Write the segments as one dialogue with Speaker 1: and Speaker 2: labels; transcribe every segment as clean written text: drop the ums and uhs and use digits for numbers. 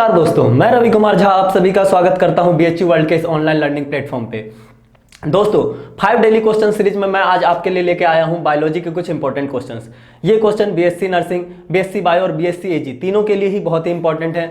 Speaker 1: नमस्कार दोस्तों, मैं रवि कुमार झा आप सभी का स्वागत करता हूं बीएचयू वर्ल्ड के इस ऑनलाइन लर्निंग प्लेटफॉर्म पे। दोस्तों 5 डेली क्वेश्चन सीरीज में मैं आज आपके लिए लेके आया हूं बायोलॉजी के कुछ इंपॉर्टेंट क्वेश्चंस। ये question BSc nursing, BSc bio और बीएससी एजी तीनों के लिए ही बहुत ही इंपॉर्टेंट है।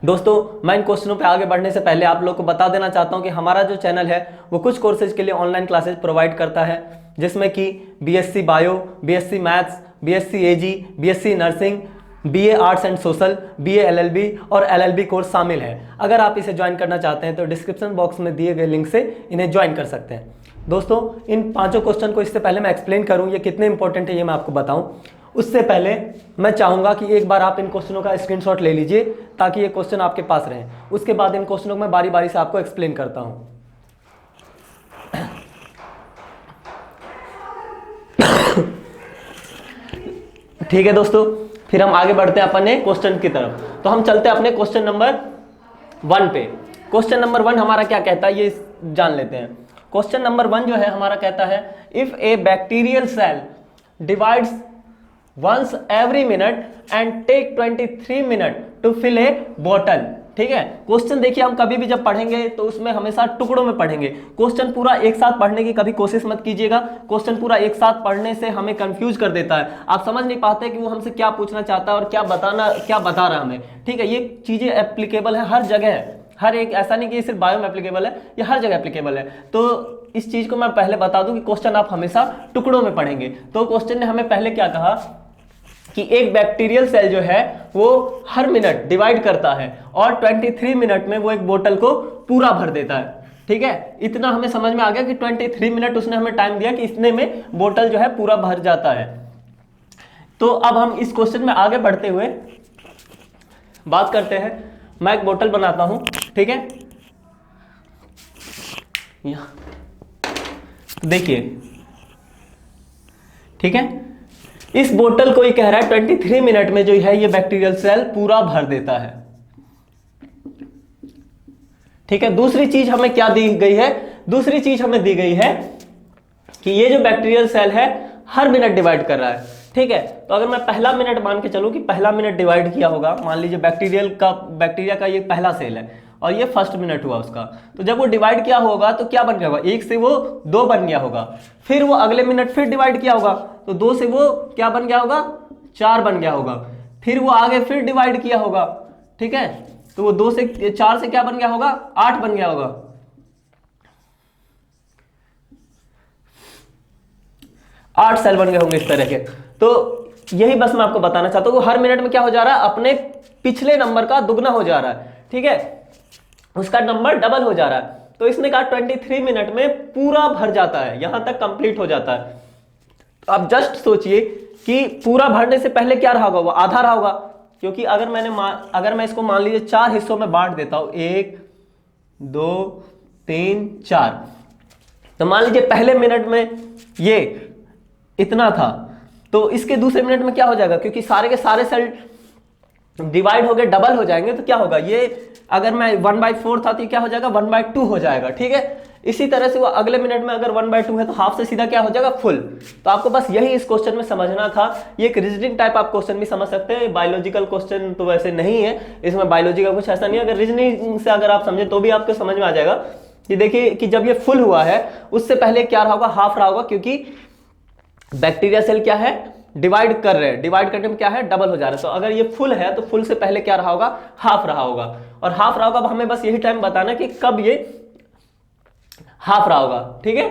Speaker 1: दोस्तों मैं इन क्वेश्चनों पे आगे बढ़ने से पहले आप लोग को बता देना चाहता हूं कि हमारा जो चैनल है वो कुछ कोर्सेज के लिए ऑनलाइन क्लासेज प्रोवाइड करता है, जिसमें कि BSc bio, BSc maths, BSc AG, BSc nursing, BA arts and social, BA LLB और एलएलबी कोर्स शामिल है। अगर आप इसे ज्वाइन करना चाहते हैं तो डिस्क्रिप्शन बॉक्स में दिए गए लिंक से इन्हें ज्वाइन कर सकते हैं। दोस्तों इन पांचों क्वेश्चन को इससे पहले मैं एक्सप्लेन करूं ये कितने इंपॉर्टेंट है ये मैं आपको बताऊं, उससे पहले मैं चाहूंगा कि एक बार आप इन क्वेश्चनों का स्क्रीनशॉट ले लीजिए ताकि ये क्वेश्चन आपके पास रहें। उसके बाद इन क्वेश्चनों को मैं बारी बारी से आपको एक्सप्लेन करता हूं। ठीक है दोस्तों, फिर हम आगे बढ़ते हैं अपने क्वेश्चन की तरफ। तो हम चलते हैं अपने क्वेश्चन नंबर 1 पे। क्वेश्चन नंबर 1 हमारा क्या कहता है ये जान लेते हैं। क्वेश्चन नंबर 1 जो है हमारा कहता है if a bacterial cell divides once every minute and take 23 minute to fill a bottle. ठीक है, क्वेश्चन देखिए हम कभी भी जब पढ़ेंगे तो उसमें हमेशा टुकड़ों में पढ़ेंगे। क्वेश्चन पूरा एक साथ पढ़ने की कभी कोशिश मत कीजिएगा। क्वेश्चन पूरा एक साथ पढ़ने से हमें कंफ्यूज कर देता है, आप समझ नहीं पाते कि वो हमसे क्या पूछना चाहता है और क्या बता रहा है हमें। ठीक है, ये चीजें एप्लीकेबल है हर जगह, हर एक, ऐसा नहीं कि सिर्फ बायो में एप्लीकेबल है, ये हर जगह एप्लीकेबल है। तो इस चीज को मैं पहले बता दूं कि क्वेश्चन आप हमेशा टुकड़ों में पढ़ेंगे। तो क्वेश्चन ने हमें पहले क्या कहा कि एक बैक्टीरियल सेल जो है वो हर मिनट डिवाइड करता है और 23 मिनट में वो एक बोतल को पूरा भर देता है। ठीक है, इतना हमें समझ में आ गया कि 23 मिनट उसने हमें टाइम दिया कि इतने में बोतल जो है पूरा भर जाता है। तो अब हम इस क्वेश्चन में आगे बढ़ते हुए बात करते हैं। मैं एक बोतल बनाता हूं, ठीक है, देखिए, ठीक है, इस बोतल को ये कह रहा है 23 मिनट में जो है ये बैक्टीरियल सेल पूरा भर देता है। ठीक है, दूसरी चीज हमें क्या दी गई है, दूसरी चीज हमें दी गई है कि ये जो बैक्टीरियल सेल है हर मिनट डिवाइड कर रहा है। ठीक है, तो अगर मैं पहला मिनट मान के चलूं कि पहला मिनट डिवाइड किया होगा, मान लीजिए बैक्टीरिया का ये पहला सेल है और ये फर्स्ट मिनट हुआ उसका, तो जब वो डिवाइड किया होगा तो क्या बन गया होगा, 1 से वो 2 बन गया होगा। फिर वो अगले मिनट फिर डिवाइड किया होगा तो 2 से वो क्या बन गया होगा, 4 बन गया होगा। फिर वो आगे फिर डिवाइड किया होगा, ठीक है, तो वो 2 से 4 से क्या बन गया होगा, 8 बन गया होगा। 8 सेल बन गए होंगे इस तरह के। तो यही बस मैं आपको बताना चाहता हूं, हर मिनट में क्या हो जा रहा है, अपने पिछले नंबर का दुगना हो जा रहा है। ठीक है, उसका नंबर डबल हो जा रहा है। तो इसने कहा 23 मिनट में पूरा भर जाता है, यहां तक कंप्लीट हो जाता है। अब जस्ट सोचिए कि पूरा भरने से पहले क्या रहा होगा, वो आधा रहा होगा, क्योंकि अगर मैं इसको मान लीजिए 4 हिस्सों में बांट देता हूं, 1 2 3 4, तो मान लीजिए पहले मिनट में ये इतना था, तो इसके दूसरे मिनट में क्या हो जाएगा, क्योंकि सारे के सारे सेल डिवाइड हो गए, डबल हो जाएंगे, तो क्या होगा, ये अगर मैं 1/4 था तो क्या हो जाएगा, 1/2 हो जाएगा। ठीक है, इसी तरह से वो अगले मिनट में अगर 1/2 है तो हाफ से सीधा क्या हो जाएगा, फुल। तो आपको बस यही इस क्वेश्चन में समझना था। ये एक रीजनिंग टाइप आप क्वेश्चन भी समझ सकते हैं, बायोलॉजिकल क्वेश्चन तो वैसे नहीं है, इसमें बायोलॉजी का कुछ ऐसा नहीं है। अगर रीजनिंग से अगर आप समझे तो भी आपको समझ में आ जाएगा कि देखिए कि जब ये फुल हुआ है उससे पहले क्या रहा होगा, हाफ रहा होगा, क्योंकि बैक्टीरिया सेल क्या है, डिवाइड कर रहे हैं, डिवाइड करने में क्या है, डबल हो जा रहा है। तो अगर ये फुल है तो फुल से पहले क्या रहा होगा, हाफ रहा होगा, और हाफ रहा होगा। अब हमें बस यही टाइम बताना कि कब ये हाफ रहा होगा। ठीक है,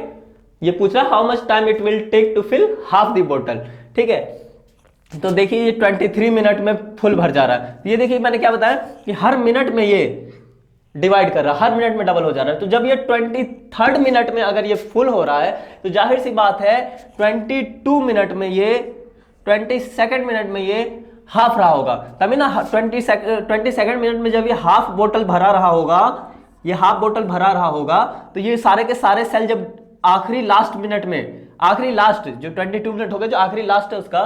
Speaker 1: ये पूछ रहा है how much time it will take to fill half the बोतल। ठीक है, तो देखिए ये 23 मिनट में फुल भर जा रहा है। ये देखिए मैंने क्या बताया कि हर मिनट में ये डिवाइड कर रहा है, हर मिनट में डबल हो जा रहा है। तो जब ये 23rd मिनट में अगर ये फुल हो रहा है तो जाहिर सी बात है 22 मिनट में ये, 22nd मिनट में ये हाफ रहा होगा, तभी ना 22nd मिनट में जब ये हाफ बोतल भरा रहा होगा, ये हाफ बोतल भरा रहा होगा, तो ये सारे के सारे सेल जब आखिरी लास्ट मिनट में, आखिरी लास्ट जो 22 मिनट हो गए, जो आखिरी लास्ट है उसका,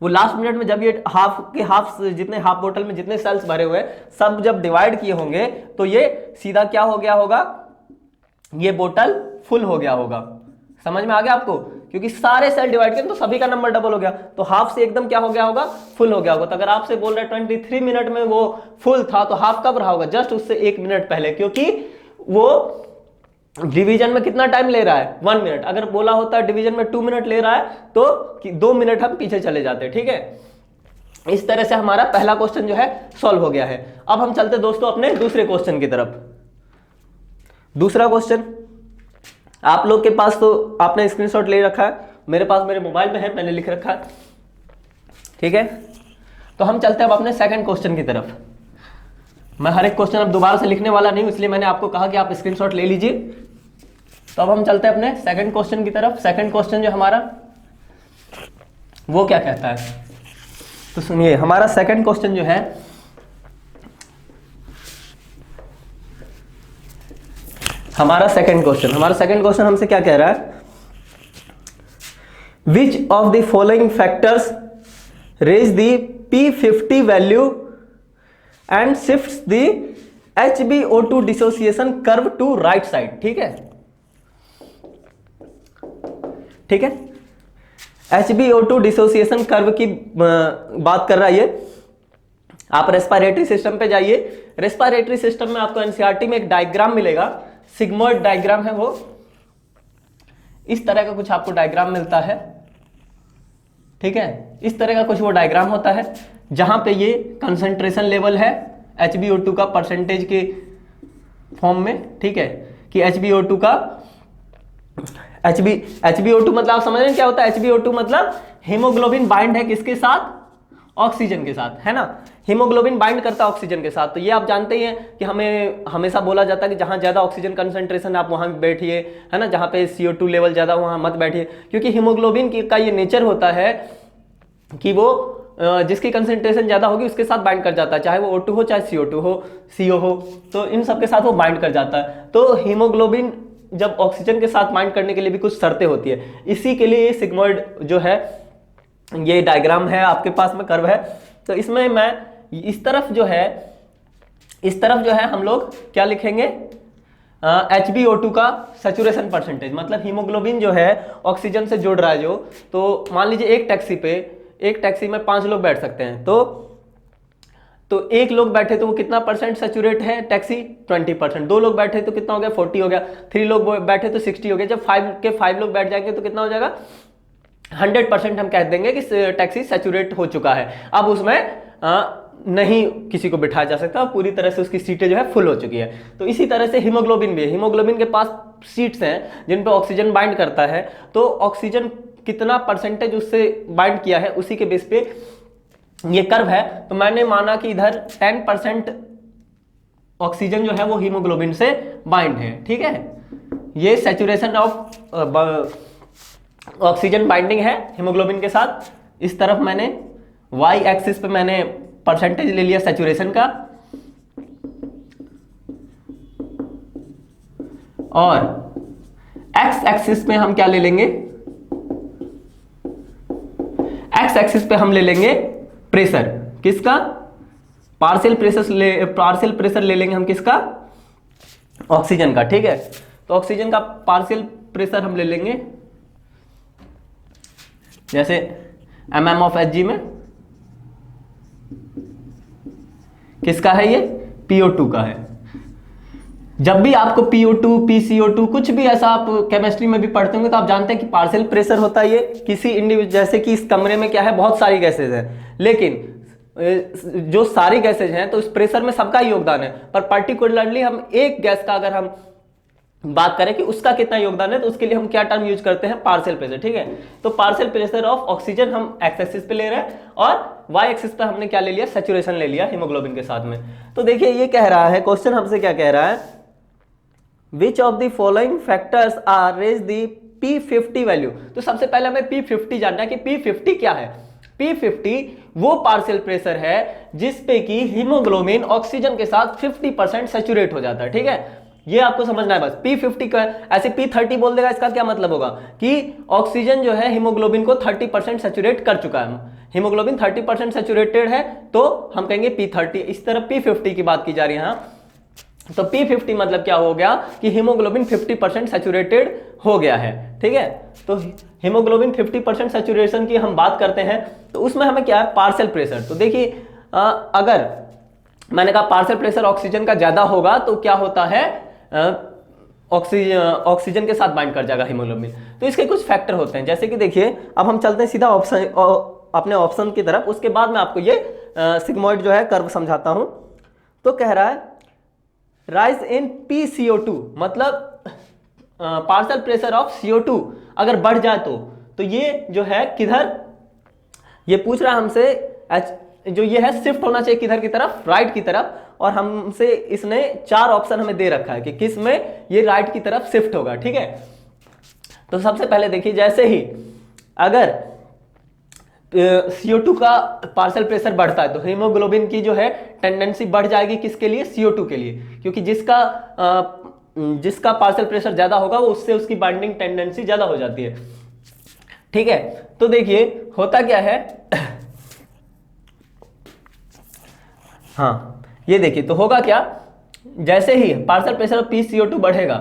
Speaker 1: वो लास्ट मिनट में जब ये हाफ जितने हाफ बोतल में जितने सेल्स भरे हुए सब जब डिवाइड किए होंगे तो ये सीधा क्या हो गया होगा, ये बोतल फुल हो गया होगा। समझ में आ गया आपको, क्योंकि सारे सेल डिवाइड करें तो सभी का नंबर डबल हो गया, तो हाफ से एकदम क्या हो गया होगा, फुल हो गया होगा। तो अगर आपसे बोल रहे 23 मिनट में वो फुल था, तो हाफ कब रहा होगा, जस्ट उससे 1 मिनट पहले, क्योंकि वो डिवीजन में कितना टाइम ले रहा है, 1 मिनट। अगर बोला होता डिवीजन में 2 मिनट ले रहा है तो 2 मिनट हम पीछे चले जाते। ठीक है, इस तरह से हमारा पहला क्वेश्चन जो है सॉल्व हो गया है। अब हम चलते दोस्तों अपने दूसरे क्वेश्चन की तरफ। दूसरा क्वेश्चन आप लोग के पास तो आपने स्क्रीनशॉट ले रखा है, मेरे पास मेरे मोबाइल में है, मैंने लिख रखा है। ठीक है, तो हम चलते हैं अब अपने सेकंड क्वेश्चन की तरफ। मैं हर एक क्वेश्चन अब दोबारा से लिखने वाला नहीं हूं, इसलिए मैंने आपको कहा कि आप स्क्रीनशॉट ले लीजिए। तो अब हम चलते हैं अपने सेकंड क्वेश्चन की तरफ। सेकंड क्वेश्चन जो हमारा वो क्या कहता है, तो सुनिए हमारा सेकंड क्वेश्चन जो है, हमारा सेकंड क्वेश्चन हमसे क्या कह रहा है, which of the following factors raise the P50 value and shifts the HbO2 dissociation curve to right side. ठीक है, ठीक है, HbO2 डिसोसिएशन कर्व की बात कर रहा है ये। आप रेस्पिरेटरी सिस्टम पे जाइए, रेस्पिरेटरी सिस्टम में आपको एनसीईआरटी में एक डायग्राम मिलेगा, सिग्मॉइड डायग्राम है वो, इस तरह का कुछ आपको डायग्राम मिलता है। ठीक है, इस तरह का कुछ वो डायग्राम होता है जहां पे ये कंसंट्रेशन लेवल है HbO2 का परसेंटेज के फॉर्म में। ठीक है, कि HbO2 का HbO2 मतलब आप समझ रहे हैं क्या होता है, HbO2 मतलब हीमोग्लोबिन बाइंड है किसके साथ, ऑक्सीजन के साथ, है ना, हीमोग्लोबिन बाइंड करता है ऑक्सीजन के साथ। तो ये आप जानते ही हैं कि हमें हमेशा बोला जाता है कि जहां ज्यादा ऑक्सीजन कंसंट्रेशन आप वहां बैठिए, है ना, जहां पे CO2 लेवल ज्यादा वहां मत बैठिए, क्योंकि हीमोग्लोबिन का ये नेचर होता है कि वो जिसकी कंसंट्रेशन ज्यादा होगी उसके साथ बाइंड कर जाता है, चाहे वो O2 हो चाहे CO2 हो, CO हो, तो इन सब के साथ वो बाइंड कर जाता है। तो हीमोग्लोबिन जब ऑक्सीजन के साथ बाइंड करने के लिए भी कुछ शर्तें होती है, इसी के लिए ये सिग्मॉइड जो है, ये डायग्राम है आपके पास में, कर्व है। तो इसमें मैं इस तरफ जो है हम लोग क्या लिखेंगे, HbO2 का सैचुरेशन परसेंटेज, मतलब हीमोग्लोबिन जो है ऑक्सीजन से जुड़ रहा है जो, तो मान लीजिए एक टैक्सी में 5 लोग बैठ सकते हैं, तो 1 लोग बैठे तो वो कितना परसेंट सैचुरेट है टैक्सी, 20%। 2 लोग बैठे तो कितना हो गया, 40 हो गया। 3 लोग बैठे तो 60 हो गया। जब 5 लोग बैठ जाएंगे तो कितना हो जाएगा, 100% हम कह देंगे कि टैक्सी सैचुरेट हो चुका है। अब उसमें नहीं किसी को बिठाया जा सकता, पूरी तरह से उसकी सीटें जो है फुल हो चुकी है। तो इसी तरह से हीमोग्लोबिन भी है, हीमोग्लोबिन के पास सीट्स हैं जिन पे ऑक्सीजन बाइंड करता है, तो ऑक्सीजन कितना परसेंटेज उससे बाइंड किया है उसी के बेस पे ये कर्व है। तो मैंने माना कि इधर 10% ऑक्सीजन जो है वो हीमोग्लोबिन से बाइंड है। ठीक है, ये सैचुरेशन ऑफ ऑक्सीजन बाइंडिंग है हीमोग्लोबिन के साथ। इस तरफ मैंने y एक्सिस पे मैंने परसेंटेज ले लिया सैचुरेशन का, और x एक्सिस पे हम क्या ले लेंगे, x एक्सिस पे हम ले लेंगे प्रेशर, किसका, पार्शियल प्रेशर ले लेंगे हम किसका, ऑक्सीजन का। ठीक है, तो ऑक्सीजन का पार्शियल प्रेशर हम ले लेंगे, जैसे mm ऑफ Hg में किसका है, ये PO2 का है। जब भी आपको PO2 PCO2 कुछ भी ऐसा आप केमिस्ट्री में भी पढ़ते होंगे तो आप जानते हैं कि पार्शियल प्रेशर होता है ये किसी इंडिविजुअल, जैसे कि इस कमरे में क्या है, बहुत सारी गैसेज हैं, लेकिन जो सारी गैसेज हैं तो इस प्रेशर में सबका योगदान है, पर पर्टिकुलरली हम एक गैस का अगर हम बात करें कि उसका कितना योगदान है, तो उसके लिए हम क्या टर्म यूज करते हैं, पार्शियल प्रेशर। ठीक है, तो पार्शियल प्रेशर ऑफ ऑक्सीजन हम एक्स एक्सिस पे ले रहे हैं, और वाई एक्सिस पे हमने क्या ले लिया, सैचुरेशन ले लिया हीमोग्लोबिन के साथ में। तो देखिए ये कह रहा है क्वेश्चन हमसे क्या कह रहा है, which of the following factors are raise the P50 value. तो सबसे पहले हमें P50 जानना है कि P50 क्या है। P50 वो पार्शियल प्रेशर है जिसपे कि हीमोग्लोबिन ऑक्सीजन के साथ 50% सैचुरेट हो जाता है। ठीक है, ये आपको समझना है बस। P50 का ऐसे P30 बोल देगा, इसका क्या मतलब होगा कि ऑक्सीजन जो है हीमोग्लोबिन को 30% सैचुरेट कर चुका है, हीमोग्लोबिन 30% सैचुरेटेड है, तो हम कहेंगे P30। इस तरह P50 की बात की जा रही है यहाँ। तो P50 मतलब क्या हो गया कि हीमोग्लोबिन 50% सैचुरेटेड हो गया है, ठीक है। तो हीमोग्लोबिन 50% सैचुरेशन की हम बात करते हैं तो उसमें हमें क्या है, पार्शियल प्रेशर। तो देखिए अगर मैंने कहा पार्शियल प्रेशर ऑक्सीजन का ज्यादा होगा तो क्या होता है, ऑक्सीजन के साथ बाइंड कर जाएगा हीमोग्लोबिन। तो इसके कुछ फैक्टर होते हैं, जैसे कि देखिए अब हम चलते हैं सीधा ऑप्शन अपने ऑप्शन की तरफ, उसके बाद मैं आपको ये सिग्मोइड जो है कर्व समझाता हूं। तो कह रहा है राइज इन PCO2 मतलब पार्शियल प्रेशर ऑफ CO2 अगर बढ़ जाए तो ये जो है किधर, ये पूछ रहा है हमसे जो ये है शिफ्ट होना चाहिए किधर की तरफ, राइट की तरफ। और हमसे इसने 4 ऑप्शन हमें दे रखा है कि किस में ये राइट की तरफ शिफ्ट होगा, ठीक है। तो सबसे पहले देखिए जैसे ही अगर CO2 का पार्शियल प्रेशर बढ़ता है तो हीमोग्लोबिन की जो है टेंडेंसी बढ़ जाएगी किसके लिए, CO2 के लिए, क्योंकि जिसका पार्शियल प्रेशर ज्यादा होगा वो उससे उसकी बाइंडिंग टेंडेंसी ज्यादा हो जाती है, ठीक है। तो देखिए होता क्या है हाँ ये देखिए, तो होगा क्या, जैसे ही पार्शियल प्रेशर ऑफ PCO2 बढ़ेगा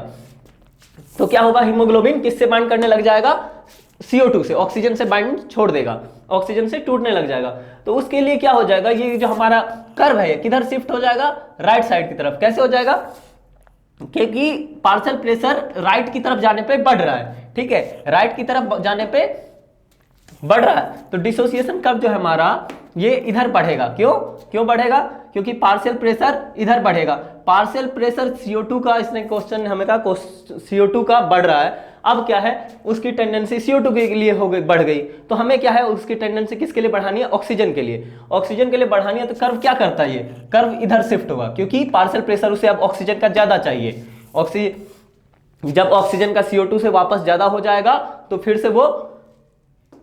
Speaker 1: तो क्या होगा, हीमोग्लोबिन किससे बाइंड करने लग जाएगा, CO2 से, ऑक्सीजन से बाइंड छोड़ देगा, ऑक्सीजन से टूटने लग जाएगा। तो उसके लिए क्या हो जाएगा, ये जो हमारा कर्व है किधर शिफ्ट हो जाएगा, राइट साइड की तरफ। कैसे हो जाएगा, क्योंकि पार्शियल प्रेशर राइट की तरफ जाने पे बढ़ रहा है, ठीक है, राइट की तरफ जाने पे बढ़ रहा है। तो डिसोसिएशन कर्व जो है हमारा ये इधर बढ़ेगा। क्यों बढ़ेगा, क्योंकि पार्शियल प्रेशर इधर बढ़ेगा। पार्शियल प्रेशर CO2 का, इसने क्वेश्चन हमें कहा CO2 का बढ़ रहा है, अब क्या है उसकी टेंडेंसी CO2 के लिए हो गई, बढ़ गई। तो हमें क्या है उसकी टेंडेंसी किसके लिए बढ़ानी है, ऑक्सीजन के लिए, ऑक्सीजन के लिए बढ़ानी है। तो कर्व क्या करता है, ये कर्व इधर शिफ्ट होगा क्योंकि पार्शियल प्रेशर उसे अब ऑक्सीजन का ज्यादा चाहिए। जब ऑक्सीजन का CO2 से वापस ज्यादा हो जाएगा तो फिर से वो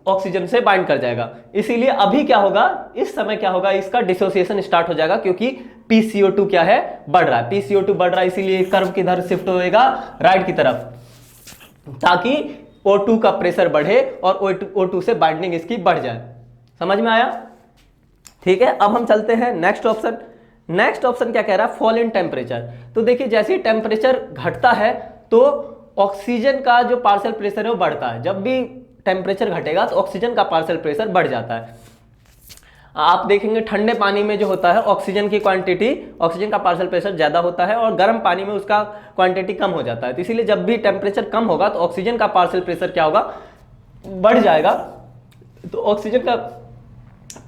Speaker 1: ऑक्सीजन से बाइंड कर जाएगा। इसीलिए अभी क्या होगा, इस समय क्या होगा, इसका डिसोसिएशन स्टार्ट हो जाएगा क्योंकि PCO2 क्या है, बढ़ रहा है, PCO2 बढ़ रहा है, इसीलिए कर्व किधर शिफ्ट होएगा, राइट की तरफ, ताकि O2 का प्रेशर बढ़े और O2 से बाइंडिंग इसकी बढ़ जाए। समझ में आया, ठीक है। अब हम चलते हैं नेक्स्ट ऑप्शन। नेक्स्ट ऑप्शन क्या कह रहा है, फॉल इन टेम्परेचर। तो देखिए जैसे ही टेम्परेचर घटता है तो ऑक्सीजन का जो पार्शियल प्रेशर है वो बढ़ता है। जब भी टेम्परेचर घटेगा तो ऑक्सीजन का पार्शियल प्रेशर बढ़ जाता है। आप देखेंगे ठंडे पानी में जो होता है ऑक्सीजन की क्वांटिटी, ऑक्सीजन का पार्शियल प्रेशर ज्यादा होता है और गर्म पानी में उसका क्वांटिटी कम हो जाता है। तो इसीलिए जब भी टेम्परेचर कम होगा तो ऑक्सीजन का पार्शियल प्रेशर क्या होगा, बढ़ जाएगा। तो ऑक्सीजन का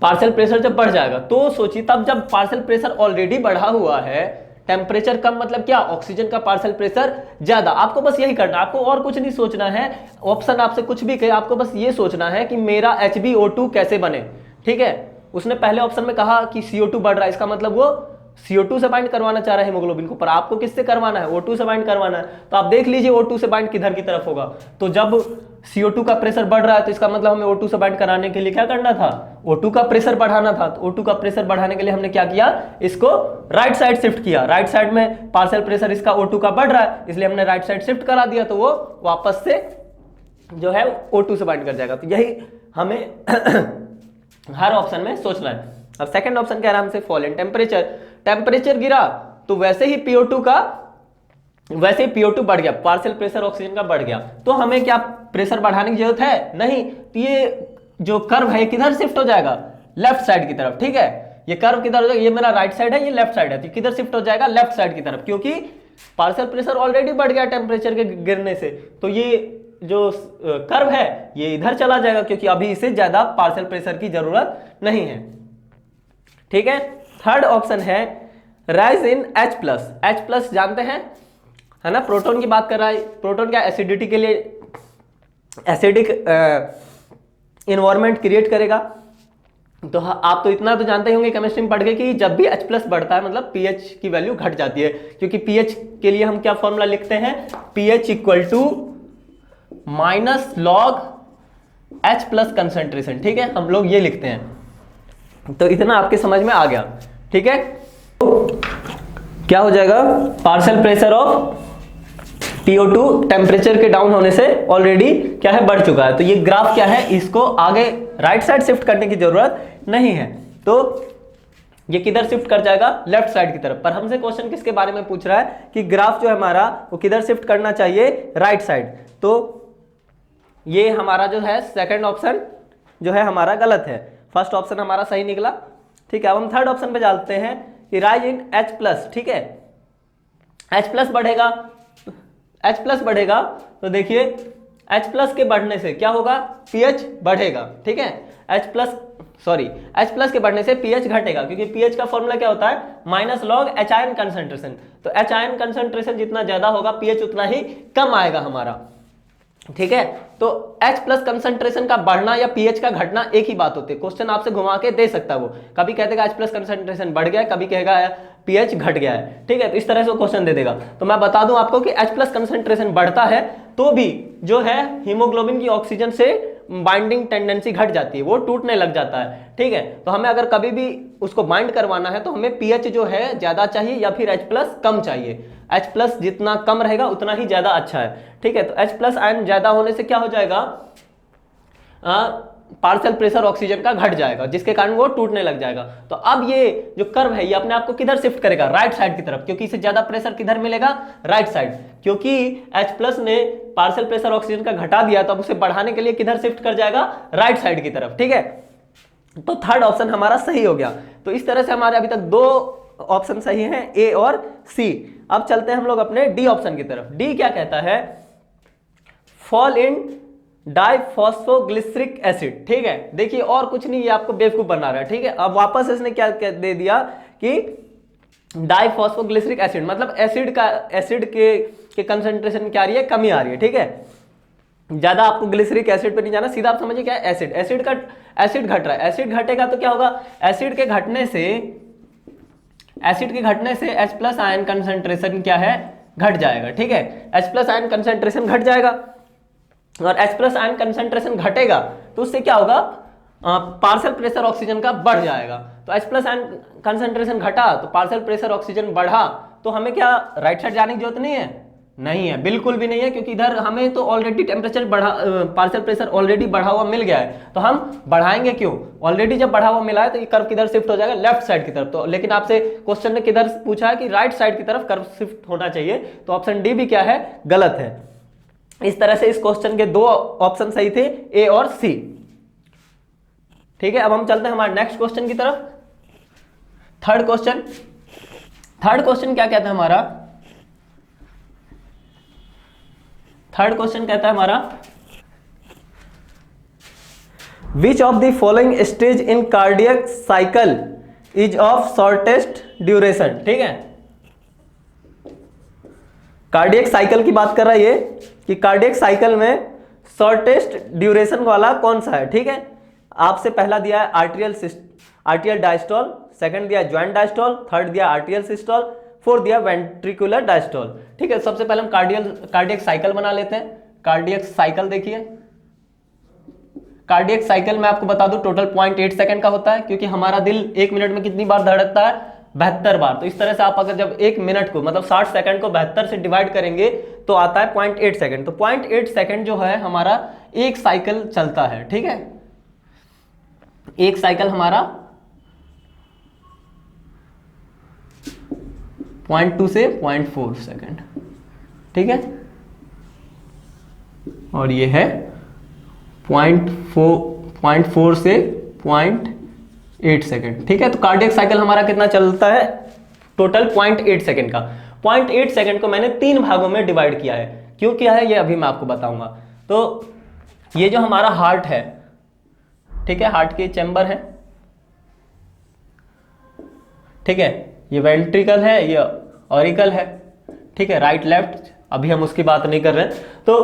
Speaker 1: पार्शियल प्रेशर जब बढ़ जाएगा तो सोचिए, तब जब पार्शियल प्रेशर ऑलरेडी बढ़ा हुआ है, टेम्परेचर कम मतलब क्या, ऑक्सीजन का पार्शियल प्रेशर ज्यादा। आपको बस यही करना है, आपको और कुछ नहीं सोचना है। ऑप्शन आपसे कुछ भी कहे, आपको बस ये सोचना है कि मेरा HbO2 कैसे बने, ठीक है। उसने पहले ऑप्शन में कहा कि CO2 बढ़ रहा है, इसका मतलब वो CO2 से बाइंड करवाना चाह रहा है हीमोग्लोबिन को, पर आपको किससे करवाना है, O2 से बाइंड करवाना है। तो आप देख लीजिए O2 से बाइंड किधर की तरफ होगा। तो जब CO2 का प्रेशर बढ़ रहा है तो इसका मतलब हमें O2 से बाइंड कराने के लिए क्या करना था, O2 का प्रेशर बढ़ाना था। तो O2 का प्रेशर बढ़ाने के लिए हमने क्या किया, इसको राइट साइड शिफ्ट किया। राइट साइड में पार्शियल प्रेशर इसका O2 का बढ़ रहा है, इसलिए हमने राइट साइड शिफ्ट करा दिया, तो वो वापस से जो है O2 से बाइंड कर जाएगा। तो यही हमें हर ऑप्शन में सोचना है। अब सेकंड ऑप्शन कह रहा है हमसे फॉल इन टेम्परेचर। टेम्परेचर गिरा तो वैसे ही PO2 बढ़ गया, पार्शियल प्रेशर ऑक्सीजन का बढ़ गया। तो हमें क्या प्रेशर बढ़ाने की जरूरत है, नहीं। तो ये जो कर्व है किधर शिफ्ट हो जाएगा, लेफ्ट साइड की तरफ, ठीक है। ये कर्व किधर हो जाएगा, ये मेरा राइट साइड है, ये लेफ्ट साइड है, तो किधर शिफ्ट हो जाएगा, लेफ्ट साइड की तरफ, क्योंकि पार्शियल प्रेशर ऑलरेडी बढ़ गया टेम्परेचर के गिरने से। तो ये जो कर्व है ये इधर चला जाएगा क्योंकि अभी इसे ज्यादा पार्शियल प्रेशर की जरूरत नहीं है, ठीक है। थर्ड ऑप्शन है राइज इन H+। जानते हैं, है ना, प्रोटॉन की बात कर रहा है। प्रोटॉन क्या एसिडिटी के लिए एसिडिक इन्वायरमेंट क्रिएट करेगा। तो आप तो इतना तो जानते ही होंगे केमिस्ट्री में पढ़ के कि जब भी H+ बढ़ता है मतलब pH की वैल्यू घट जाती है, क्योंकि pH के लिए हम क्या फॉर्मूला लिखते हैं, pH - log H+ कंसेंट्रेशन, ठीक है, हम लोग ये लिखते हैं। तो इतना आपके समझ में आ गया, ठीक है। क्या हो जाएगा, partial pressure of PO2 temperature के डाउन होने से ऑलरेडी क्या है, बढ़ चुका है। तो ये ग्राफ क्या है, इसको आगे राइट साइड शिफ्ट करने की जरूरत नहीं है। तो ये किधर शिफ्ट कर जाएगा, लेफ्ट साइड की तरफ। पर हमसे क्वेश्चन किसके बारे में पूछ रहा है कि ग्राफ जो है हमारा वो किधर शिफ्ट करना चाहिए, राइट साइड। तो ये हमारा जो है सेकंड ऑप्शन जो है हमारा गलत है, फर्स्ट ऑप्शन हमारा सही निकला। ठीक है, अब हम थर्ड ऑप्शन पे जाते हैं कि राइज इन H+। ठीक है, H+ बढ़ेगा, H+ बढ़ेगा तो देखिए H+ के बढ़ने से क्या होगा, pH बढ़ेगा। ठीक है, H+ के बढ़ने से pH घटेगा, क्योंकि pH का फॉर्मूला क्या होता है, minus log H ion concentration. तो H आयन कंसंट्रेशन जितना ज्यादा होगा pH उतना ही कम आएगा हमारा। ठीक है, तो H+ कंसंट्रेशन का बढ़ना या pH का घटना एक ही बात होती है। क्वेश्चन आपसे घुमा के दे सकता है, वो कभी कह देगा H+ कंसंट्रेशन बढ़ गया है, कभी कहेगा pH घट गया है। ठीक है, तो इस तरह से वो क्वेश्चन दे देगा। तो मैं बता दूं आपको कि H+ कंसंट्रेशन बढ़ता है तो भी जो है हीमोग्लोबिन की ऑक्सीजन से बाइंडिंग टेंडेंसी घट जाती है, वो टूटने लग जाता है। ठीक है, तो हमें अगर कभी भी उसको बाइंड करवाना है तो हमें pH जो है ज्यादा चाहिए या फिर H+ कम चाहिए। H+ जितना कम रहेगा उतना ही ज्यादा अच्छा है। ठीक है, तो H+ आयन ज्यादा होने से क्या हो जाएगा, पार्शियल प्रेशर ऑक्सीजन का घट जाएगा, जिसके कारण वो टूटने लग जाएगा। तो अब ये जो कर्व है ये अपने आप को किधर शिफ्ट करेगा, राइट साइड की तरफ, क्योंकि इसे ज्यादा प्रेशर किधर मिलेगा, राइट साइड। क्योंकि H+ ने पार्शियल प्रेशर ऑक्सीजन का घटा दिया तो अब उसे बढ़ाने के लिए किधर शिफ्ट कर जाएगा, राइट साइड की तरफ। ठीक है, तो थर्ड ऑप्शन हमारा सही हो गया। तो इस तरह से हमारे अभी तक दो ऑप्शन सही हैं, ए और सी। अब चलते हैं हम लोग अपने डी ऑप्शन की तरफ। डी क्या कहता है, फॉल इन डाइफॉस्फोग्लिसरिक एसिड। ठीक है, देखिए और कुछ नहीं, ये आपको बेवकूफ बना रहा है। ठीक है, अब वापस इसने क्या दे दिया कि डाइफॉस्फोग्लिसरिक एसिड, मतलब एसिड के कंसंट्रेशन क्या आ रही है, कमी आ रही है। ठीक है, ज्यादा आपको ग्लिसरिक एसिड पे नहीं जाना, सीधा आप समझिए क्या है, एसिड घट रहा है। एसिड घटेगा तो क्या होगा, एसिड के घटने से H+ आयन कंसंट्रेशन क्या है, घट जाएगा। ठीक है, H+ आयन कंसंट्रेशन घट जाएगा, और H+ आयन कंसंट्रेशन घटेगा तो उससे क्या होगा, पार्शियल प्रेशर ऑक्सीजन का बढ़ जाएगा। तो H+ आयन कंसंट्रेशन घटा तो पार्शियल प्रेशर ऑक्सीजन बढ़ा, तो हमें क्या राइट साइड जाने की जरूरत नहीं है, बिल्कुल भी नहीं है, क्योंकि इधर हमें तो ऑलरेडी टेम्परेचर बढ़ा, पार्शियल प्रेशर ऑलरेडी बढ़ा हुआ मिल गया है, तो हम बढ़ाएंगे क्यों, ऑलरेडी जब बढ़ा हुआ मिला है तो ये कर्व किधर शिफ्ट हो जाएगा, लेफ्ट साइड की तरफ। तो लेकिन आपसे क्वेश्चन ने किधर पूछा है कि राइट साइड की तरफ कर्व शिफ्ट होना चाहिए, तो ऑप्शन डी भी क्या है, गलत है। इस तरह से इस क्वेश्चन के दो ऑप्शन सही थे, ए और सी। ठीक है, अब हम चलते हैं हमारे नेक्स्ट क्वेश्चन की तरफ। थर्ड क्वेश्चन क्या कहता है हमारा, थर्ड क्वेश्चन कहता है हमारा, विच of the following stage in cardiac cycle is of shortest duration. ठीक है, कार्डियक साइकिल की बात कर रहा है ये कि कार्डियक साइकिल में शॉर्टेस्ट ड्यूरेशन वाला कौन सा है। ठीक है, आपसे पहला दिया है आर्टियल डायस्टोल, सेकंड दिया ज्वाइंट डायस्टोल, थर्ड दिया आर्टियल सिस्टोल, फोर्थ दिया वेंट्रिकुलर डायस्टोल। ठीक है, सबसे पहले हम कार्डियक साइकिल बना लेते हैं। कार्डियक साइकिल देखिए, कार्डियक साइकिल में आपको बता दूं टोटल 0.8 सेकंड का होता है, क्योंकि हमारा दिल 1 मिनट में कितनी बार धड़कता है, 72 बार। तो इस तरह से आप अगर जब 1 मिनट को मतलब 60 सेकंड को 72 से डिवाइड करेंगे तो आता है 0.8 सेकंड। तो 0.8 सेकंड जो है हमारा एक साइकिल चलता है। ठीक है, एक साइकिल हमारा 0.2 से 0.4 सेकंड। ठीक है, और ये है 0.4 से 0.8 सेकंड। ठीक है, तो कार्डियक साइकिल हमारा कितना चलता है, टोटल 0.8 सेकंड का। 0.8 सेकंड को मैंने 3 भागों में डिवाइड किया है। क्यों किया है ये अभी मैं आपको बताऊंगा। तो ये जो हमारा हार्ट है, ठीक है, हार्ट के चैम्बर है, ठीक है, ये वेंट्रिकल है, ये ऑरिकल है। ठीक है, राइट लेफ्ट, अभी हम उसकी बात नहीं कर रहे हैं। तो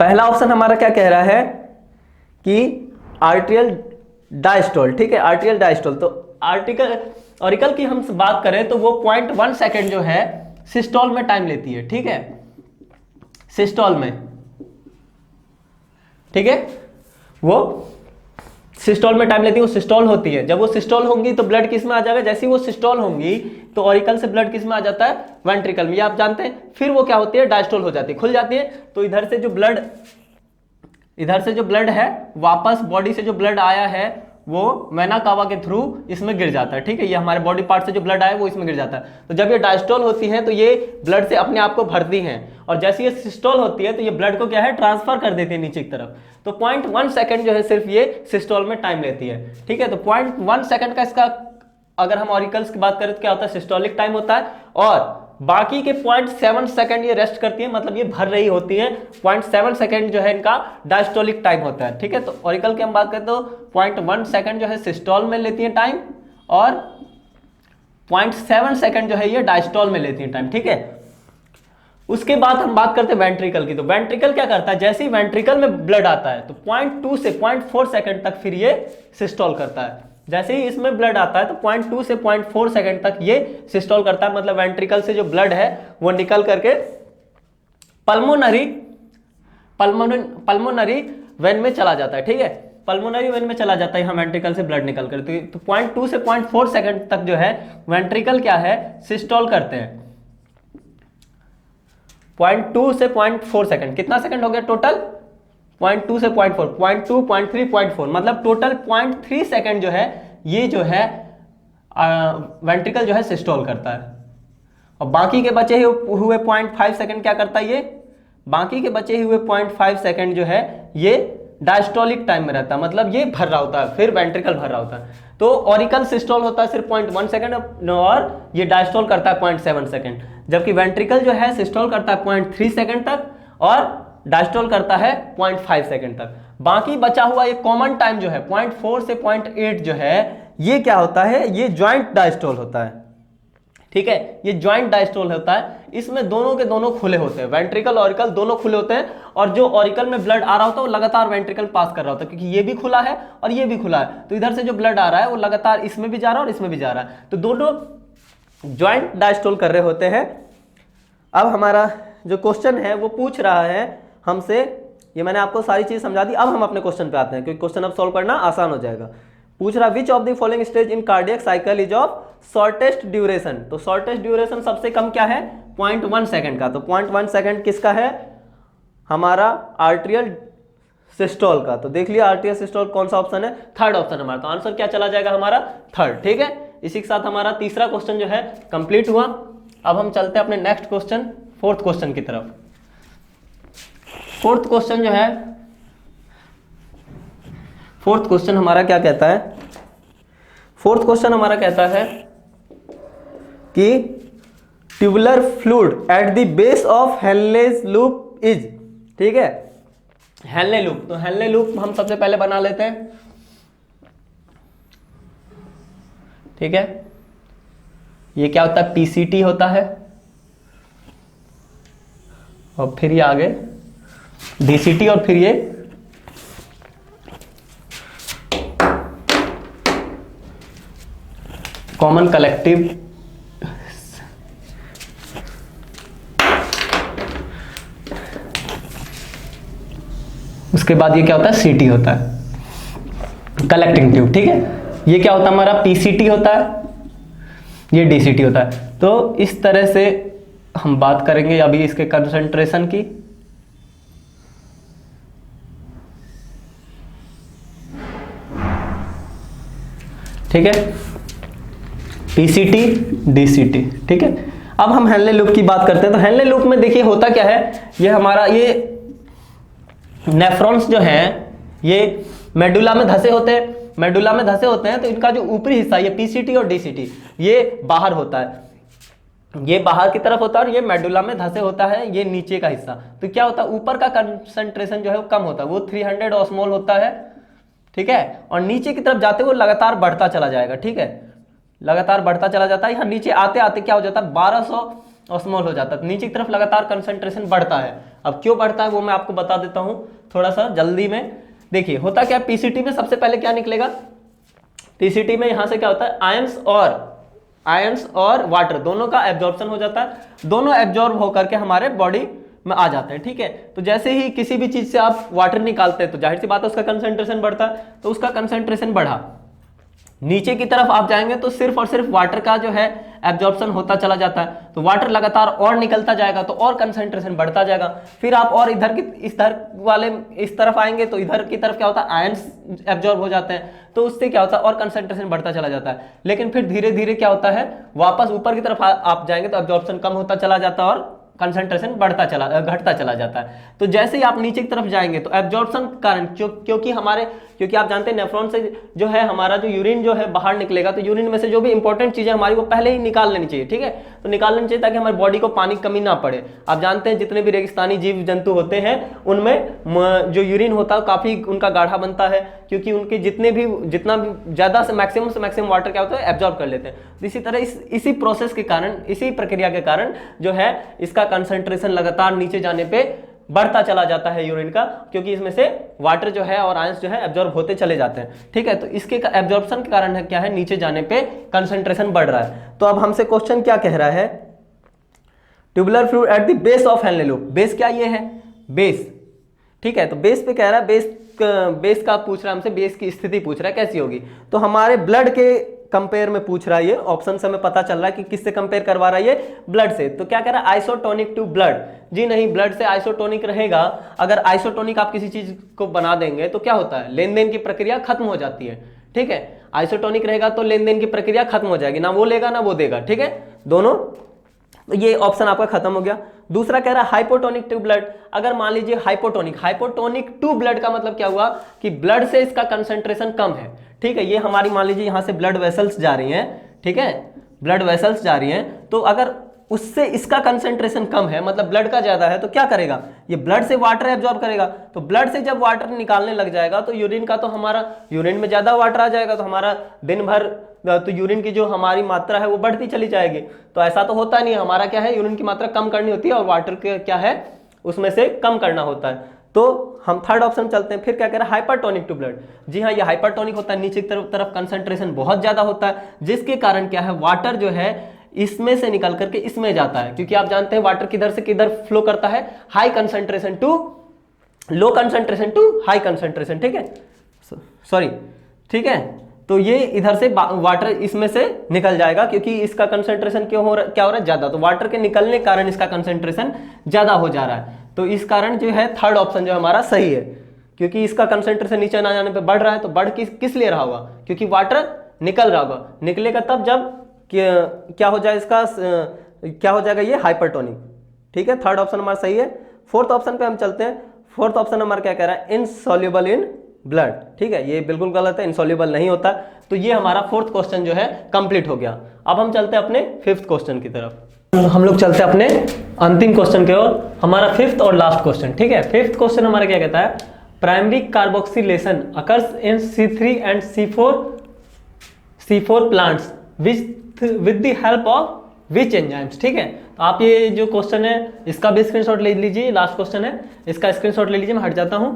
Speaker 1: पहला ऑप्शन हमारा क्या कह रहा है कि आर्टियल डायस्टोल। ठीक है, आर्टियल डायस्टोल। तो ऑरिकल की हम बात करें तो वो 0.1 सेकेंड जो है सिस्टोल में टाइम लेती है। ठीक है, सिस्टोल में, ठीक है, वो सिस्टोल में टाइम लेती है, वो सिस्टोल होती है। जब वो सिस्टोल होंगी तो ब्लड किस में आ जाएगा, जैसे ही वो सिस्टोल होंगी तो ऑरिकल से ब्लड किस में आ जाता है, वेंट्रिकल में, ये आप जानते हैं। फिर वो क्या होती है, डायस्टोल हो जाती है, खुल जाती है। तो इधर से जो ब्लड है वापस बॉडी से जो ब्लड आया है वो वेना कावा के थ्रू इसमें गिर जाता है, ठीक है। ये हमारे बॉडी पार्ट से जो ब्लड आए वो इसमें गिर जाता है। तो जब ये डायस्टोल होती है तो ये ब्लड से अपने आप को भरती हैं, और जैसे ये सिस्टोल होती है तो ये ब्लड को क्या है ट्रांसफर कर देती है नीचे की तरफ। तो 0.1 सेकंड जो है सिर्फ ये सिस्टोल में टाइम लेती है, ठीक है। तो 0.1 सेकंड का इसका अगर हम ऑरिकल्स की बात करें तो क्या होता है, सिस्टोलिक टाइम होता है, और बाकी के 0.7 सेकंड ये रेस्ट करती है, मतलब ये भर रही होती है। 0.7 सेकंड जो है इनका डायस्टोलिक टाइम होता है, ठीक है। तो ऑरिकल की हम बात करें तो 0.1 सेकंड जो है सिस्टोल में लेती है टाइम, और 0.7 सेकंड जो है ये डायस्टोल में लेती है टाइम, ठीक है। उसके बाद हम बात करते हैं वेंट्रिकल की। तो वेंट्रिकल क्या करता है, जैसे ही वेंट्रिकल में ब्लड आता है तो 0.2 से 0.4 सेकंड तक फिर ये सिस्टोल करता है। जैसे ही इसमें ब्लड आता है तो 0.2 से 0.4 सेकंड तक ये सिस्टोल करता है, मतलब वेंट्रिकल से जो ब्लड है वो निकल करके पल्मोनरी वेन में चला जाता है, ठीक है। पल्मोनरी वेन में चला जाता है यहाँ वेंट्रिकल से ब्लड निकल कर। तो 0.2 से 0.4 सेकंड तक जो है वेंट्रिकल क्या है सिस्टोल करते हैं। 0.2 से 0.4 सेकंड, कितना सेकंड हो गया टोटल, 0.2 से 0.4, 0.2, 0.3, 0.4, मतलब टोटल 0.3 सेकंड जो है ये जो है वेंट्रिकल जो है सिस्टोल करता है। और बाकी के बचे हुए 0.5 सेकंड क्या करता है ये, बाकी के बचे हुए 0.5 सेकंड जो है ये डायस्टोलिक टाइम में रहता है, मतलब ये भर रहा होता है, फिर वेंट्रिकल भर रहा होता है। तो ऑरिकल सिस्टोल होता है सिर्फ 0.1 सेकंड और ये डायस्टोल करता है 0.7 सेकंड, जबकि वेंट्रिकल जो है सिस्टोल करता है 0.3 सेकंड तक और डायस्टोल करता है 0.5 सेकंड तक। बाकी बचा हुआ ये कॉमन टाइम जो है 0.4 से 0.8 जो है ये क्या होता है, ये ज्वाइंट डायस्टोल होता है, ठीक है। ये ज्वाइंट डायस्टोल होता है, इसमें दोनों के दोनों खुले होते हैं, वेंट्रिकल ऑरिकल दोनों खुले होते हैं, और जो ऑरिकल में ब्लड आ रहा होता है वो लगातार वेंट्रिकल पास कर रहा होता है, क्योंकि ये भी खुला है और ये भी खुला है। तो इधर से जो ब्लड आ रहा है वो लगातार इसमें भी जा रहा है और इसमें भी जा रहा है, तो दोनों ज्वाइंट डायस्टोल कर रहे होते हैं। अब हमारा जो क्वेश्चन है वो पूछ रहा है हमसे, ये मैंने आपको सारी चीज समझा दी। अब हम अपने क्वेश्चन पे आते हैं, क्योंकि क्वेश्चन अब सॉल्व करना आसान हो जाएगा। पूछ रहा विच of the following stage in cardiac cycle is of shortest duration. तो शॉर्टेस्ट ड्यूरेशन सबसे कम क्या है 0.1 सेकंड का। तो 0.1 सेकंड किसका है, हमारा आर्ट्रियल सिस्टोल का। तो देख लिया आर्ट्रियल सिस्टोल कौन सा ऑप्शन है, थर्ड ऑप्शन हमारा। तो आंसर क्या चला जाएगा हमारा थर्ड, ठीक है। इसी के साथ हमारा तीसरा क्वेश्चन जो है कंप्लीट हुआ। अब हम चलते हैं अपने नेक्स्ट क्वेश्चन, फोर्थ क्वेश्चन की तरफ। फोर्थ क्वेश्चन जो है, फोर्थ क्वेश्चन हमारा क्या कहता है, फोर्थ क्वेश्चन हमारा कहता है कि tubular fluid at the base of Henle's loop is, ठीक है। हेनले लूप, तो हेनले लूप हम सबसे पहले बना लेते हैं, ठीक है। ये क्या होता है, पीसीटी होता है, और फिर ये आगे डीसीटी, और फिर ये कॉमन कलेक्टिव उसके बाद ये क्या होता है सीटी होता है, कलेक्टिंग ट्यूब, ठीक है। ये क्या होता है हमारा पीसीटी होता है, ये डीसीटी होता है। तो इस तरह से हम बात करेंगे अभी इसके कंसंट्रेशन की। ठीक है, पीसीटी डीसीटी, ठीक है। अब हम हेनले लूप की बात करते हैं। तो हेनले लूप में देखिए होता क्या है, ये हमारा ये नेफ्रॉन्स जो हैं ये मेडुला में धसे होते हैं, मेडुला में धसे होते हैं। तो इनका जो ऊपरी हिस्सा ये पीसीटी और डीसीटी ये बाहर होता है, ये बाहर की तरफ होता है, और ये मेडुला में धसे होता है ये नीचे का हिस्सा। तो क्या होता है ऊपर का कंसंट्रेशन जो है वो कम होता है, वो 300 ऑस्मोल होता है, ठीक है। और नीचे की तरफ जाते हुए लगातार बढ़ता चला जाएगा, ठीक है, लगातार बढ़ता चला जाता है। यहाँ नीचे आते आते क्या हो जाता है 1200 ऑस्मोल हो जाता है। नीचे की तरफ लगातार कंसंट्रेशन बढ़ता है। अब क्यों बढ़ता है वो मैं आपको बता देता हूँ थोड़ा सा जल्दी में। देखिए होता क्या है, पीसीटी में सबसे पहले क्या निकलेगा, पीसीटी में यहाँ से क्या होता है आयंस और वाटर दोनों का एब्जॉर्प्शन हो जाता है, दोनों एब्जॉर्ब होकर के हमारे बॉडी में आ जाते हैं, ठीक है। तो जैसे ही किसी भी चीज से आप वाटर निकालते हैं तो जाहिर सी बात है उसका कंसंट्रेशन बढ़ता है। तो उसका कंसंट्रेशन बढ़ा, नीचे की तरफ आप जाएंगे तो सिर्फ और सिर्फ वाटर का जो है एब्जॉर्प्शन होता चला जाता है, तो वाटर लगातार और निकलता जाएगा तो और कंसंट्रेशन बढ़ता जाएगा। फिर आप और इधर की इस तरफ आएंगे तो इधर की तरफ क्या होता है, आयंस एब्जॉर्ब हो जाते हैं, तो उससे क्या होता है और कंसंट्रेशन बढ़ता चला जाता है। लेकिन फिर धीरे धीरे क्या होता है, वापस ऊपर की तरफ आप जाएंगे तो एब्जॉर्प्शन कम होता चला जाता है और कंसंट्रेशन घटता चला जाता है। तो जैसे ही आप नीचे की तरफ जाएंगे तो एब्जॉर्प्शन के कारण क्योंकि आप जानते हैं नेफ्रॉन से जो है हमारा जो यूरिन जो है बाहर निकलेगा, तो यूरिन में से जो भी इंपॉर्टेंट चीजें हमारी वो पहले ही निकाल लेनी चाहिए, ठीक है, तो निकाल लेनी चाहिए ताकि हमारी बॉडी को पानी की कमी ना पड़े। आप जानते हैं जितने भी रेगिस्तानी जीव जंतु होते हैं उनमें जो यूरिन होता है काफी उनका गाढ़ा बनता है, क्योंकि उनके जितना भी ज्यादा से मैक्सिमम वाटर क्या होता है एब्जॉर्ब कर लेते हैं। तो इसी तरह इसी प्रोसेस के कारण, इसी प्रक्रिया के कारण जो है इसका कंसंट्रेशन लगातार नीचे जाने पे बढ़ता चला जाता है यूरिन का, क्योंकि इसमें से वाटर जो है और आयंस जो है एब्जॉर्ब होते चले जाते हैं, ठीक है। तो इसके एब्जॉर्प्शन के कारण है क्या है, नीचे जाने पे कंसंट्रेशन बढ़ रहा है। तो अब हमसे क्वेश्चन क्या कह रहा है, tubular fluid at the base of Henle loop. Base क्या ये है, बेस, ठीक है। तो बेस पे कह रहा है, बेस का पूछ रहा है हमसे, बेस की स्थिति पूछ रहा है कैसी होगी। तो हमारे ब्लड के कंपेयर में पूछ रहा है, ये ऑप्शन से हमें पता चल रहा है कि किससे कंपेयर करवा रहा है, ये ब्लड से। तो क्या कह रहा है, आइसोटोनिक टू ब्लड। जी नहीं, ब्लड से आइसोटोनिक रहेगा। अगर आइसोटोनिक आप किसी चीज को बना देंगे तो क्या होता है, लेन देन की प्रक्रिया खत्म हो जाती है, ठीक है। आइसोटोनिक रहेगा तो लेन देन की प्रक्रिया खत्म हो जाएगी, ना वो लेगा ना वो देगा, ठीक है, दोनों। तो ये ऑप्शन आपका खत्म हो गया। दूसरा कह रहा है हाइपोटोनिक टू ब्लड। अगर मान लीजिए हाइपोटोनिक टू ब्लड का मतलब क्या हुआ कि ब्लड से इसका कंसंट्रेशन कम है, ठीक है। ये हमारी मान लीजिए यहां से ब्लड वेसल्स जा रही हैं, ठीक है, ब्लड वेसल्स जा रही हैं, तो अगर उससे इसका कंसंट्रेशन कम है, मतलब ब्लड का ज्यादा है, तो क्या करेगा, ये ब्लड से वाटर एब्जॉर्ब करेगा। तो ब्लड से जब वाटर निकालने लग जाएगा तो यूरिन का तो हमारा यूरिन में ज्यादा वाटर आ जाएगा, तो हमारा दिन भर तो यूरिन की जो हमारी मात्रा है वो बढ़ती चली जाएगी। तो ऐसा तो होता नहीं, हमारा क्या है, यूरिन की मात्रा कम करनी होती है और वाटर के क्या है उसमें से कम करना होता है। तो हम थर्ड ऑप्शन चलते हैं। फिर क्या कह रहा है, हाइपरटोनिक टू ब्लड। जी हाँ, ये हाइपरटोनिक होता है, नीचे की तरफ कंसंट्रेशन बहुत ज्यादा होता है, जिसके कारण क्या है, वाटर जो है इसमें से निकल करके इसमें जाता है, क्योंकि आप जानते हैं वाटर किधर से किधर फ्लो करता है, high concentration to low concentration to high concentration, ठीक है, सॉरी, ठीक है। तो ये इधर से वाटर इसमें से निकल जाएगा, क्योंकि इसका कंसंट्रेशन क्या हो रहा है, ज्यादा। तो वाटर के निकलने के कारण इसका कंसंट्रेशन ज्यादा हो जा रहा है। तो इस कारण जो है थर्ड ऑप्शन जो हमारा सही है, क्योंकि इसका कंसंट्रेशन नीचे ना जाने पे बढ़ रहा है। तो बढ़ किस लिए रहा होगा, क्योंकि वाटर निकल रहा होगा, निकलेगा तब जब क्या हो जाए, इसका क्या हो जाएगा, ये हाइपरटोनिक, ठीक है। थर्ड ऑप्शन हमारा सही है। फोर्थ ऑप्शन पे हम चलते हैं। फोर्थ ऑप्शन हमारा क्या कह रहा है, इनसॉल्युबल इन ब्लड, ठीक है, ये बिल्कुल गलत है, इनसॉल्युबल नहीं होता। तो ये हमारा फोर्थ क्वेश्चन जो है कंप्लीट हो गया। अब हम चलते हैं अपने फिफ्थ क्वेश्चन की तरफ। हम लोग चलते हैं अपने अंतिम क्वेश्चन की ओर, हमारा फिफ्थ और लास्ट क्वेश्चन, ठीक है। फिफ्थ क्वेश्चन हमारा क्या कहता है, primary carboxylation occurs in C3 and C4 plants with the help of which enzymes, ठीक है। तो आप ये जो क्वेश्चन है इसका भी स्क्रीनशॉट ले लीजिए, लास्ट क्वेश्चन है, इसका स्क्रीनशॉट ले लीजिए, मैं हट जाता हूं।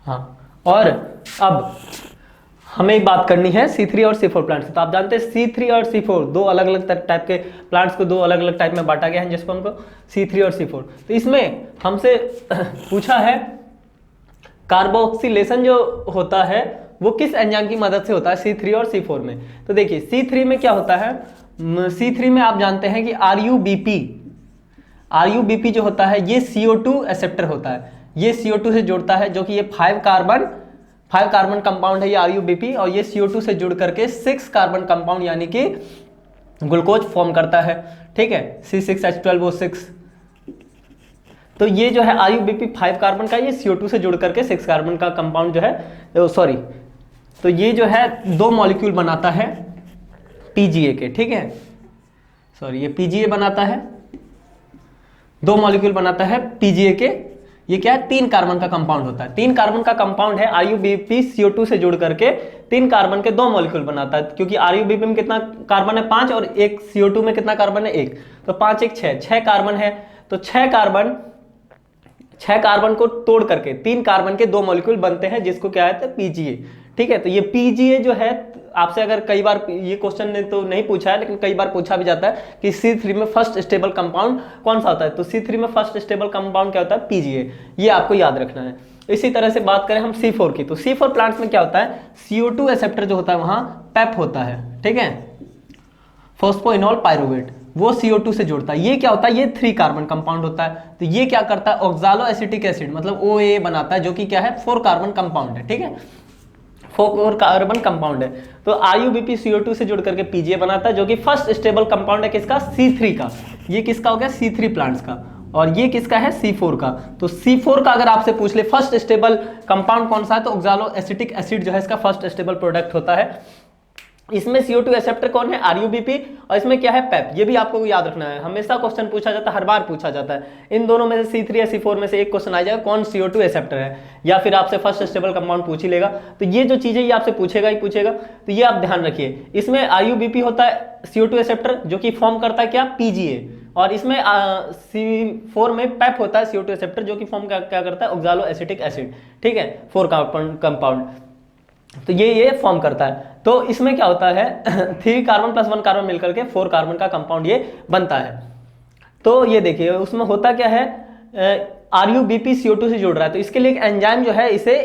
Speaker 1: हाँ, और अब हमें बात करनी है C3 और C4 प्लांट्स। तो आप जानते हैं C3 और C4 दो अलग अलग टाइप के प्लांट्स को दो अलग अलग टाइप में बांटा गया है, जिसको हमको C3 और C4। तो इसमें हमसे पूछा है कार्बोक्सिलेशन जो होता है वो किस एंजाइम की मदद से होता है C3 और C4 में। तो देखिए C3 में क्या होता है, C3 में आप जानते हैं कि RUBP जो होता है ये CO2 एक्सेप्टर होता है, ये CO2 से जुड़ता है, जो कि ये 5 कार्बन कंपाउंड है ये RUBP, और ये CO2 से जुड़ करके 6 कार्बन कंपाउंड यानी कि ग्लूकोज फॉर्म करता है, ठीक है, C6H12O6। तो ये जो है RUBP 5 कार्बन का, ये CO2 से जुड़ करके 6 कार्बन का कंपाउंड जो है, सॉरी, तो ये जो है दो मॉलिक्यूल बनाता है PGA के, ठीक है, सॉरी, ये PGA बनाता है, दो मॉलिक्यूल बनाता है PGA के। ये क्या है, 3 कार्बन का कंपाउंड होता है, 3 कार्बन का कंपाउंड है RUBP CO2 से जुड़ करके 3 कार्बन के 2 मॉलिक्यूल बनाता है, क्योंकि RUBP में कितना कार्बन है 5 और एक CO2 में कितना कार्बन है 1, तो 5 1 6 कार्बन है। तो 6 कार्बन को तोड़ करके 3 कार्बन के 2 मॉलिक्यूल बनते हैं, जिसको क्या है PGA, ठीक है। तो ये PGA जो है आपसे अगर कई बार ये क्वेश्चन ने तो नहीं पूछा है, लेकिन कई बार पूछा भी जाता है कि C3 में फर्स्ट स्टेबल कंपाउंड कौन सा होता है। तो C3 में फर्स्ट स्टेबल कंपाउंड क्या होता है, PGA, ये आपको याद रखना है। इसी तरह से बात करें हम C4 की, तो C4 प्लांट्स में क्या होता है, CO2 एक्सेप्टर जो होता है वहां पेप होता है, ठीक है, फॉस्फोइनोल पायरुवेट, वो CO2 से जुड़ता है। ये क्या होता है, ये 3 कार्बन कंपाउंड होता है। तो ये क्या करता है, ऑक्सालो एसिटिक एसिड मतलब OAA बनाता है, जो कि क्या है 4 कार्बन कंपाउंड है, ठीक है, 4 कार्बन कंपाउंड है। तो RuBp CO2 से जुड़ करके PGA बनाता है, जो कि फर्स्ट स्टेबल कंपाउंड है किसका, C3 का। ये किसका हो गया, C3 प्लांट्स का, और ये किसका है, C4 का। तो C4 का अगर आपसे पूछ ले फर्स्ट स्टेबल कंपाउंड कौन सा है, तो ऑक्सालो एसिटिक एसिड जो है इसका फर्स्ट स्टेबल प्रोडक्ट होता है। इसमें CO2 एक्सेप्टर कौन है, RuBp, और इसमें क्या है, पेप। ये भी आपको याद रखना है, हमेशा क्वेश्चन पूछा जाता है, हर बार पूछा जाता है। इन दोनों में से C3 या C4 में से एक क्वेश्चन आ जाएगा कौन CO2 एक्सेप्टर है, या फिर आपसे फर्स्ट स्टेबल कंपाउंड पूछ ही लेगा। तो ये जो चीजें ये आपसे पूछेगा ही पूछेगा, तो ये आप ध्यान रखिए। इसमें RuBp होता है CO2 एक्सेप्टर, जो कि फॉर्म करता है क्या, PGA, और इसमें C4 में पेप होता है CO2 एक्सेप्टर, जो कि फॉर्म क्या करता है, ऑक्सालो एसिटिक एसिड, ठीक है, 4 कार्बन कंपाउंड। तो ये फॉर्म करता है। तो इसमें क्या होता है 3 कार्बन प्लस 1 कार्बन मिलकर के 4 कार्बन का कंपाउंड ये बनता है। तो ये देखिए उसमें होता क्या है, RuBp CO2 से जुड़ रहा है, तो इसके लिए एक एंजाइम जो है इसे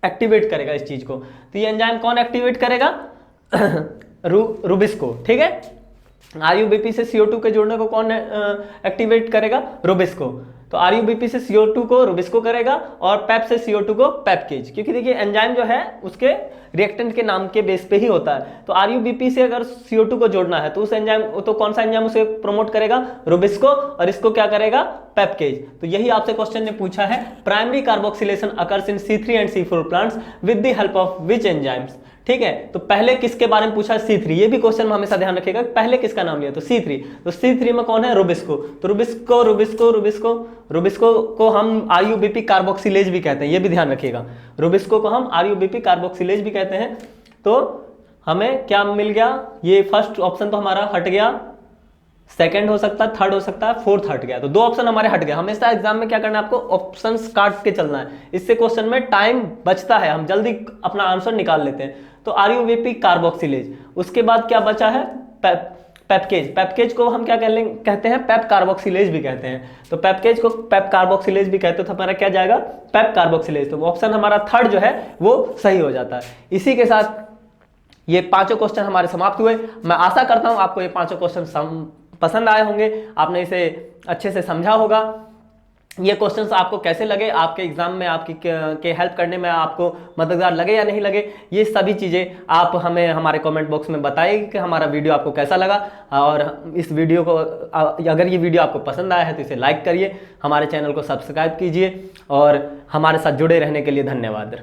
Speaker 1: एक्टिवेट करेगा इस चीज को। तो ये एंजाइम कौन एक्टिवेट करेगा रुबिस्को, ठीक है, RuBp से CO2 के जोड़ने को कौन एक्टिवेट करेगा, रुबिस्को। तो RuBp से CO2 को रुबिस्को करेगा, और पेप से CO2 को पेपकेज, क्योंकि देखिए एंजाइम जो है उसके रिएक्टेंट के नाम के बेस पे ही होता है। तो RuBp से अगर CO2 को जोड़ना है तो उस एंजाइम, तो कौन सा एंजाइम उसे प्रमोट करेगा, रुबिस्को, और इसको क्या करेगा, पेपकेज। तो यही आपसे क्वेश्चन ने पूछा है, primary carboxylation occurs in C3 and C4 plants with the help of which enzymes, ठीक है। तो पहले किसके बारे में पूछा, C3, ये भी क्वेश्चन में हमेशा ध्यान रखिएगा, पहले किसका नाम लिया, तो C3। तो C3 में कौन है, रुबिस्को। तो रुबिस्को को हम RuBp कार्बोक्सिलेज भी कहते हैं, ये भी ध्यान रखिएगा, रुबिस्को को हम RuBp कार्बोक्सिलेज भी कहते हैं। तो हमें क्या मिल गया, ये फर्स्ट ऑप्शन तो हमारा हट गया, सेकंड हो सकता है, थर्ड हो सकता है, फोर्थ हट गया, तो 2 ऑप्शन हमारे हट गए। हमेशा एग्जाम में क्या करना है, आपको ऑप्शंस काट के चलना है, इससे क्वेश्चन में टाइम बचता है, हम जल्दी अपना आंसर निकाल लेते हैं। तो RuBp कार्बोक्सिलेज, उसके बाद क्या बचा है, पेपकेज को हम क्या कहते हैं, पेप कार्बोक्सिलेज भी कहते हैं। तो पेपकेज को पेप कार्बोक्सिलेज भी कहते हैं, तो हमारा क्या जाएगा, पेप कार्बोक्सिलेज। तो ऑप्शन हमारा थर्ड जो है वो सही हो जाता है। इसी के साथ ये 5 क्वेश्चन हमारे समाप्त हुए। मैं आशा करता हूं आपको ये 5 क्वेश्चन पसंद आए होंगे, आपने इसे अच्छे से समझा होगा। ये क्वेश्चंस आपको कैसे लगे, आपके एग्जाम में आपकी के हेल्प करने में आपको मददगार लगे या नहीं लगे, ये सभी चीज़ें आप हमें हमारे कमेंट बॉक्स में बताइए कि हमारा वीडियो आपको कैसा लगा। और इस वीडियो को अगर ये वीडियो आपको पसंद आया है तो इसे लाइक करिए, हमारे चैनल को सब्सक्राइब कीजिए, और हमारे साथ जुड़े रहने के लिए धन्यवाद।